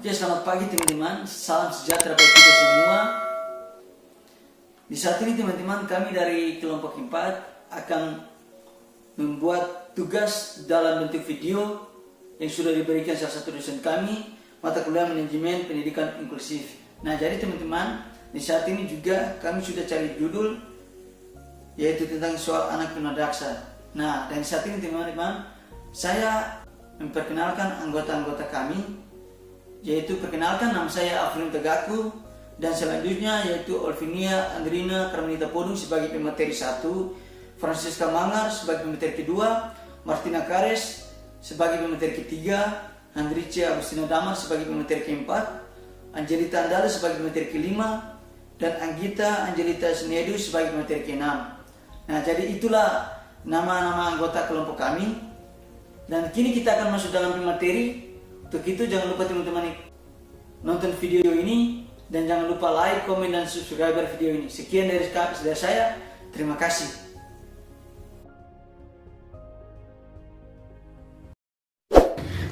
Ya, selamat pagi teman-teman, salam sejahtera bagi kita semua. Di saat ini teman-teman, kami dari kelompok 4 akan membuat tugas dalam bentuk video yang sudah diberikan salah satu dosen kami, mata kuliah manajemen pendidikan inklusif. Nah, jadi teman-teman, di saat ini juga kami sudah cari judul, yaitu tentang soal anak tunadaksa. Nah, dan saat ini teman-teman, saya memperkenalkan anggota-anggota kami, yaitu perkenalkan, nama saya Afrin Tegaku, dan selanjutnya yaitu Olvinia Andrina Carmenita Podung sebagai pemateri 1, Francisca Mangar sebagai pemateri kedua, Martina Kares sebagai pemateri ketiga, Handrice Agustina Damar sebagai pemateri keempat, Angelita Andala sebagai pemateri kelima, dan Anggita Angelita Senedu sebagai pemateri keenam. Nah, jadi itulah nama-nama anggota kelompok kami. Dan kini kita akan masuk dalam pemateri. Untuk itu jangan lupa teman-teman nonton video ini dan jangan lupa like, komen, dan subscribe video ini. Sekian dari saya. Terima kasih.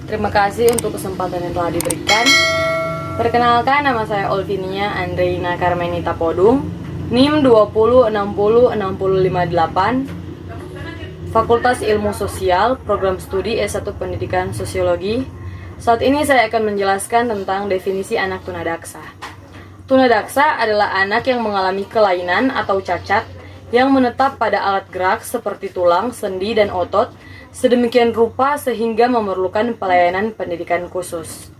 Terima kasih untuk kesempatan yang telah diberikan. Perkenalkan, nama saya Olvinia Andreina Carmenita Podung, NIM 2060658, Fakultas Ilmu Sosial, Program Studi S1 Pendidikan Sosiologi. Saat ini saya akan menjelaskan tentang definisi anak tunadaksa. Tunadaksa adalah anak yang mengalami kelainan atau cacat yang menetap pada alat gerak seperti tulang, sendi, dan otot sedemikian rupa sehingga memerlukan pelayanan pendidikan khusus.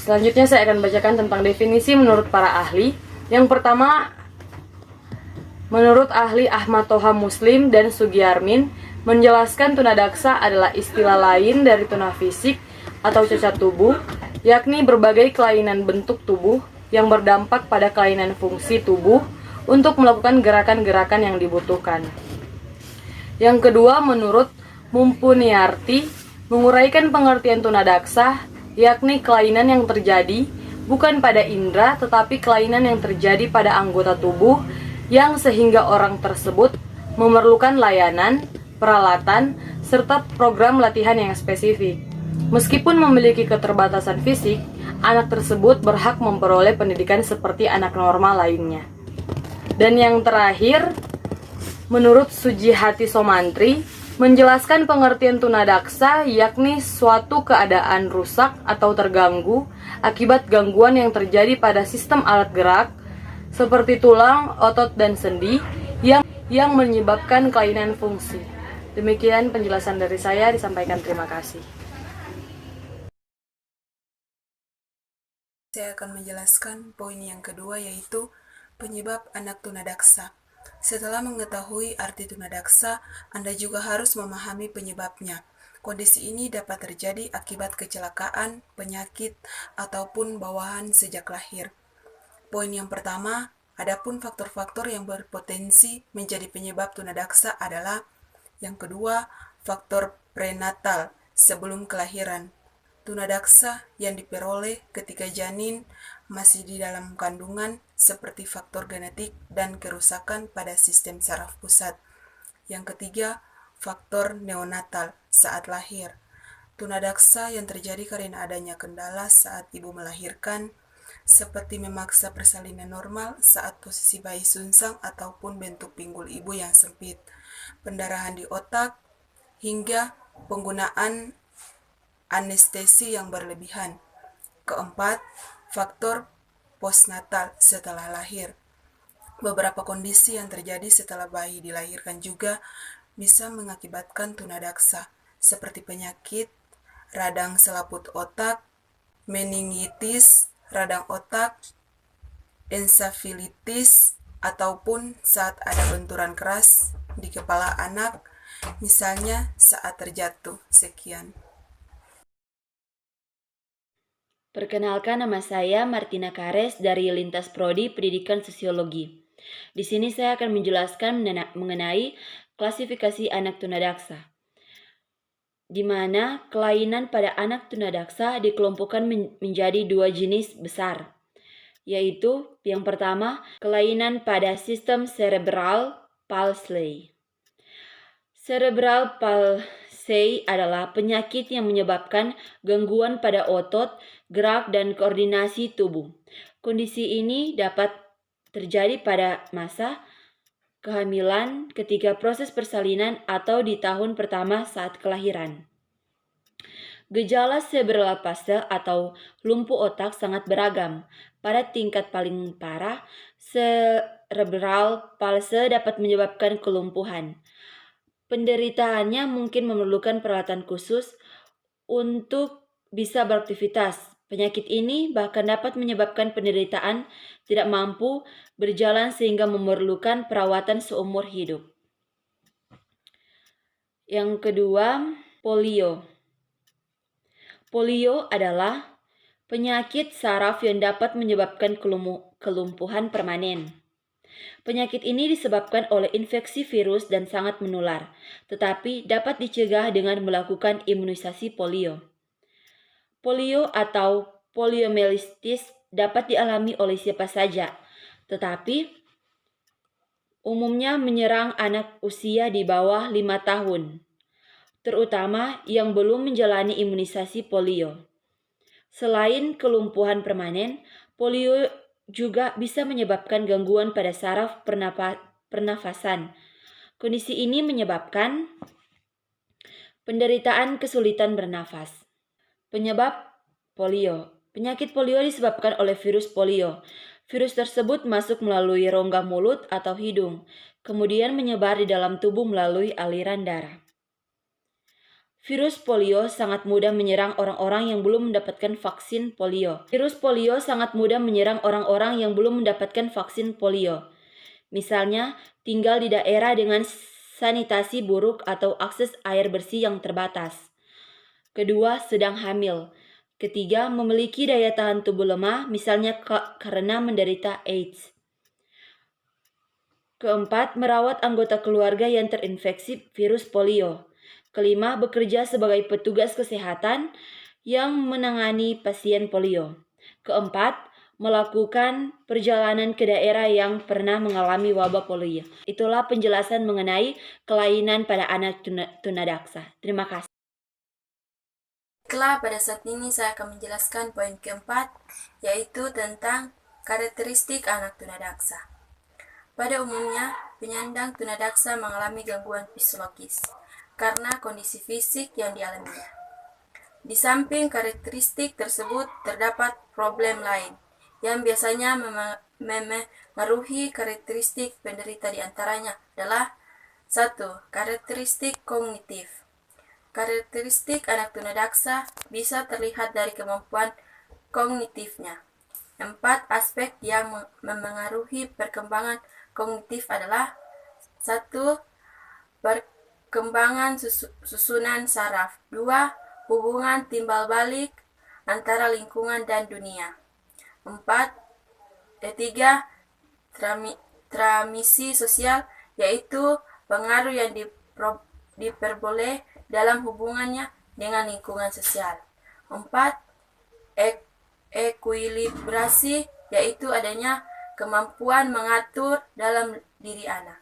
Selanjutnya saya akan bacakan tentang definisi menurut para ahli. Yang pertama, menurut ahli Ahmad Toha Muslim dan Sugiyarmin, menjelaskan tunadaksa adalah istilah lain dari tuna fisik atau cacat tubuh, yakni berbagai kelainan bentuk tubuh yang berdampak pada kelainan fungsi tubuh untuk melakukan gerakan-gerakan yang dibutuhkan. Yang kedua, menurut Mumpuniarti, menguraikan pengertian tunadaksa, yakni kelainan yang terjadi bukan pada indera tetapi kelainan yang terjadi pada anggota tubuh yang sehingga orang tersebut memerlukan layanan, peralatan, serta program latihan yang spesifik. Meskipun memiliki keterbatasan fisik, anak tersebut berhak memperoleh pendidikan seperti anak normal lainnya. Dan yang terakhir, menurut Sujihati Somantri, menjelaskan pengertian tunadaksa yakni suatu keadaan rusak atau terganggu akibat gangguan yang terjadi pada sistem alat gerak seperti tulang, otot, dan sendi yang menyebabkan kelainan fungsi. Demikian penjelasan dari saya, disampaikan terima kasih. Saya akan menjelaskan poin yang kedua, yaitu penyebab anak tunadaksa. Setelah mengetahui arti tunadaksa, Anda juga harus memahami penyebabnya. Kondisi ini dapat terjadi akibat kecelakaan, penyakit, ataupun bawaan sejak lahir. Poin yang pertama, adapun faktor-faktor yang berpotensi menjadi penyebab tunadaksa adalah: yang kedua, faktor prenatal sebelum kelahiran. Tunadaksa yang diperoleh ketika janin masih di dalam kandungan seperti faktor genetik dan kerusakan pada sistem saraf pusat. Yang ketiga, faktor neonatal saat lahir. Tunadaksa yang terjadi karena adanya kendala saat ibu melahirkan, seperti memaksa persalinan normal saat posisi bayi sungsang ataupun bentuk pinggul ibu yang sempit, pendarahan di otak, hingga penggunaan anestesi yang berlebihan. Keempat, faktor postnatal setelah lahir. Beberapa kondisi yang terjadi setelah bayi dilahirkan juga bisa mengakibatkan tunadaksa, seperti penyakit radang selaput otak, meningitis radang otak, ensafilitis, ataupun saat ada benturan keras di kepala anak, misalnya saat terjatuh. Sekian. Perkenalkan, nama saya Martina Kares dari Lintas Prodi Pendidikan Sosiologi. Di sini saya akan menjelaskan mengenai klasifikasi anak tunadaksa, di mana kelainan pada anak tunadaksa dikelompokkan menjadi dua jenis besar, yaitu yang pertama, kelainan pada sistem cerebral palsy. Cerebral palsy SEI adalah penyakit yang menyebabkan gangguan pada otot, gerak, dan koordinasi tubuh. Kondisi ini dapat terjadi pada masa kehamilan, ketika proses persalinan, atau di tahun pertama saat kelahiran. Gejala cerebral palsy atau lumpuh otak sangat beragam. Pada tingkat paling parah, cerebral palsy dapat menyebabkan kelumpuhan. Penderitaannya mungkin memerlukan peralatan khusus untuk bisa beraktivitas. Penyakit ini bahkan dapat menyebabkan penderitaan tidak mampu berjalan sehingga memerlukan perawatan seumur hidup. Yang kedua, polio. Polio adalah penyakit saraf yang dapat menyebabkan kelumpuhan permanen. Penyakit ini disebabkan oleh infeksi virus dan sangat menular, tetapi dapat dicegah dengan melakukan imunisasi polio. Polio atau poliomyelitis dapat dialami oleh siapa saja, tetapi umumnya menyerang anak usia di bawah 5 tahun, terutama yang belum menjalani imunisasi polio. Selain kelumpuhan permanen, polio juga bisa menyebabkan gangguan pada saraf pernafasan. Kondisi ini menyebabkan penderitaan kesulitan bernafas. Penyebab polio. Penyakit polio disebabkan oleh virus polio. Virus tersebut masuk melalui rongga mulut atau hidung, kemudian menyebar di dalam tubuh melalui aliran darah. Virus polio sangat mudah menyerang orang-orang yang belum mendapatkan vaksin polio. Virus polio sangat mudah menyerang orang-orang yang belum mendapatkan vaksin polio. Misalnya, tinggal di daerah dengan sanitasi buruk atau akses air bersih yang terbatas. Kedua, sedang hamil. Ketiga, memiliki daya tahan tubuh lemah, misalnya karena menderita AIDS. Keempat, merawat anggota keluarga yang terinfeksi virus polio. Kelima, bekerja sebagai petugas kesehatan yang menangani pasien polio. Keempat, melakukan perjalanan ke daerah yang pernah mengalami wabah polio. Itulah penjelasan mengenai kelainan pada anak tunadaksa. Terima kasih. Baiklah, pada saat ini saya akan menjelaskan poin keempat, yaitu tentang karakteristik anak tunadaksa. Pada umumnya, penyandang tunadaksa mengalami gangguan fisiologis karena kondisi fisik yang dialaminya. Di samping karakteristik tersebut, terdapat problem lain yang biasanya memengaruhi karakteristik penderita. Di antaranya adalah 1. Karakteristik kognitif. Karakteristik anak tunadaksa bisa terlihat dari kemampuan kognitifnya. 4 aspek yang memengaruhi perkembangan kognitif adalah 1. Perkembangan susunan saraf. 2. Hubungan timbal balik antara lingkungan dan dunia. 3. Transmisi sosial, yaitu pengaruh yang diperboleh dalam hubungannya dengan lingkungan sosial. 4. Ekuilibrasi, yaitu adanya kemampuan mengatur dalam diri anak.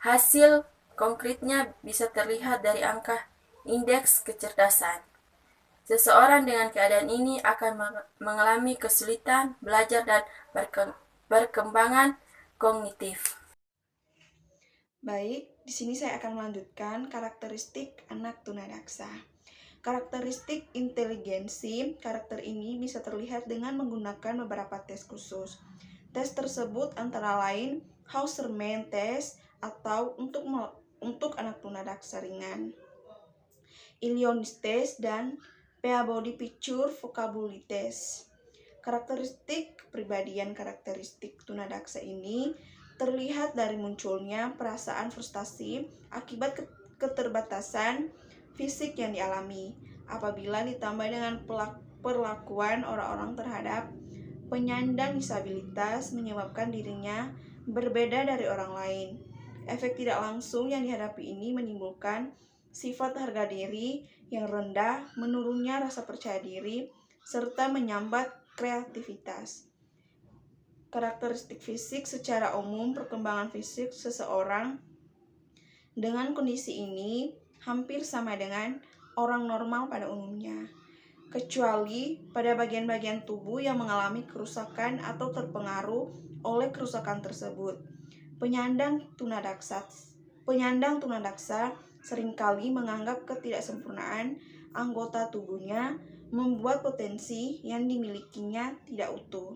Hasil konkretnya bisa terlihat dari angka indeks kecerdasan. Seseorang dengan keadaan ini akan mengalami kesulitan belajar dan perkembangan kognitif. Baik, di sini saya akan melanjutkan karakteristik anak tunadaksa. Karakteristik inteligensi, karakter ini bisa terlihat dengan menggunakan beberapa tes khusus. Tes tersebut antara lain Hauserman test atau untuk anak tunadaksa ringan, Illinois test, dan Peabody Picture Vocabulary test. Karakteristik kepribadian karakteristik tunadaksa ini terlihat dari munculnya perasaan frustasi akibat keterbatasan fisik yang dialami, apabila ditambah dengan perlakuan orang-orang terhadap penyandang disabilitas menyebabkan dirinya berbeda dari orang lain. Efek tidak langsung yang dihadapi ini menimbulkan sifat harga diri yang rendah, menurunnya rasa percaya diri, serta menyambat kreativitas. Karakteristik fisik secara umum, perkembangan fisik seseorang dengan kondisi ini hampir sama dengan orang normal pada umumnya, kecuali pada bagian-bagian tubuh yang mengalami kerusakan atau terpengaruh oleh kerusakan tersebut. Penyandang tunadaksa seringkali menganggap ketidaksempurnaan anggota tubuhnya membuat potensi yang dimilikinya tidak utuh.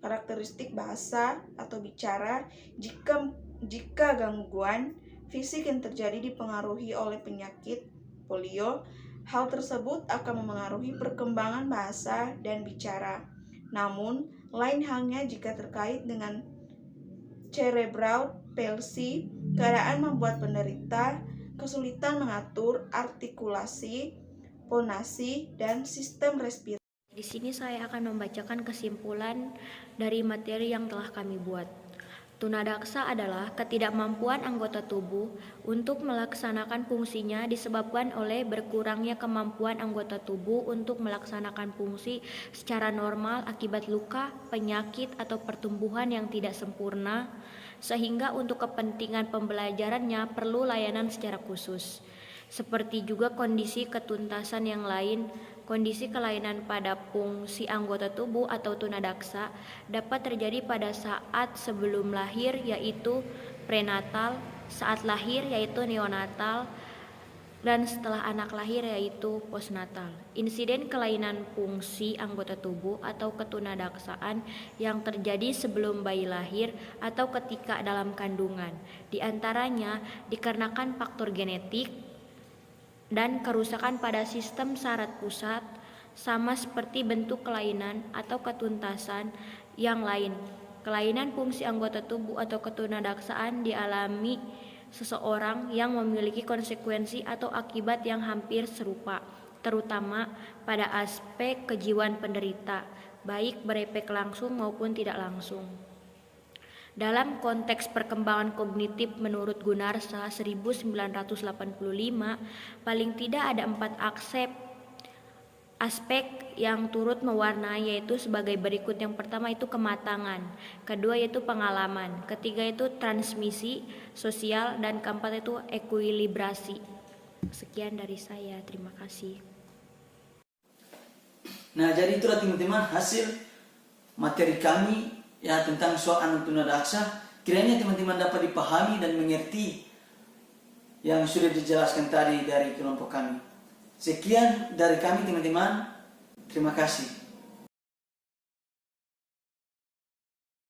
Karakteristik bahasa atau bicara, jika gangguan fisik yang terjadi dipengaruhi oleh penyakit polio, hal tersebut akan memengaruhi perkembangan bahasa dan bicara. Namun, lain halnya jika terkait dengan cerebral palsy, keadaan membuat penderita kesulitan mengatur artikulasi, fonasi, dan sistem respirasi. Di sini saya akan membacakan kesimpulan dari materi yang telah kami buat. Tunadaksa adalah ketidakmampuan anggota tubuh untuk melaksanakan fungsinya disebabkan oleh berkurangnya kemampuan anggota tubuh untuk melaksanakan fungsi secara normal akibat luka, penyakit, atau pertumbuhan yang tidak sempurna, sehingga untuk kepentingan pembelajarannya perlu layanan secara khusus. Seperti juga kondisi ketuntasan yang lain, kondisi kelainan pada fungsi anggota tubuh atau tunadaksa dapat terjadi pada saat sebelum lahir yaitu prenatal, saat lahir yaitu neonatal, dan setelah anak lahir yaitu postnatal. Insiden kelainan fungsi anggota tubuh atau ketunadaksaan yang terjadi sebelum bayi lahir atau ketika dalam kandungan, diantaranya dikarenakan faktor genetik dan kerusakan pada sistem saraf pusat, sama seperti bentuk kelainan atau ketuntasan yang lain. Kelainan fungsi anggota tubuh atau ketunadaksaan dialami seseorang yang memiliki konsekuensi atau akibat yang hampir serupa, terutama pada aspek kejiwaan penderita, baik berefek langsung maupun tidak langsung. Dalam konteks perkembangan kognitif menurut Gunarsa 1985, paling tidak ada 4 aspek yang turut mewarnai, yaitu sebagai berikut. Yang pertama itu kematangan, kedua yaitu pengalaman, ketiga itu transmisi sosial, dan keempat itu ekuilibrasi. Sekian dari saya, terima kasih. Nah, jadi itulah teman-teman hasil materi kami ya tentang soal anak tunadaksa. Kiranya teman-teman dapat dipahami dan mengerti yang sudah dijelaskan tadi dari kelompok kami. Sekian dari kami teman-teman. Terima kasih.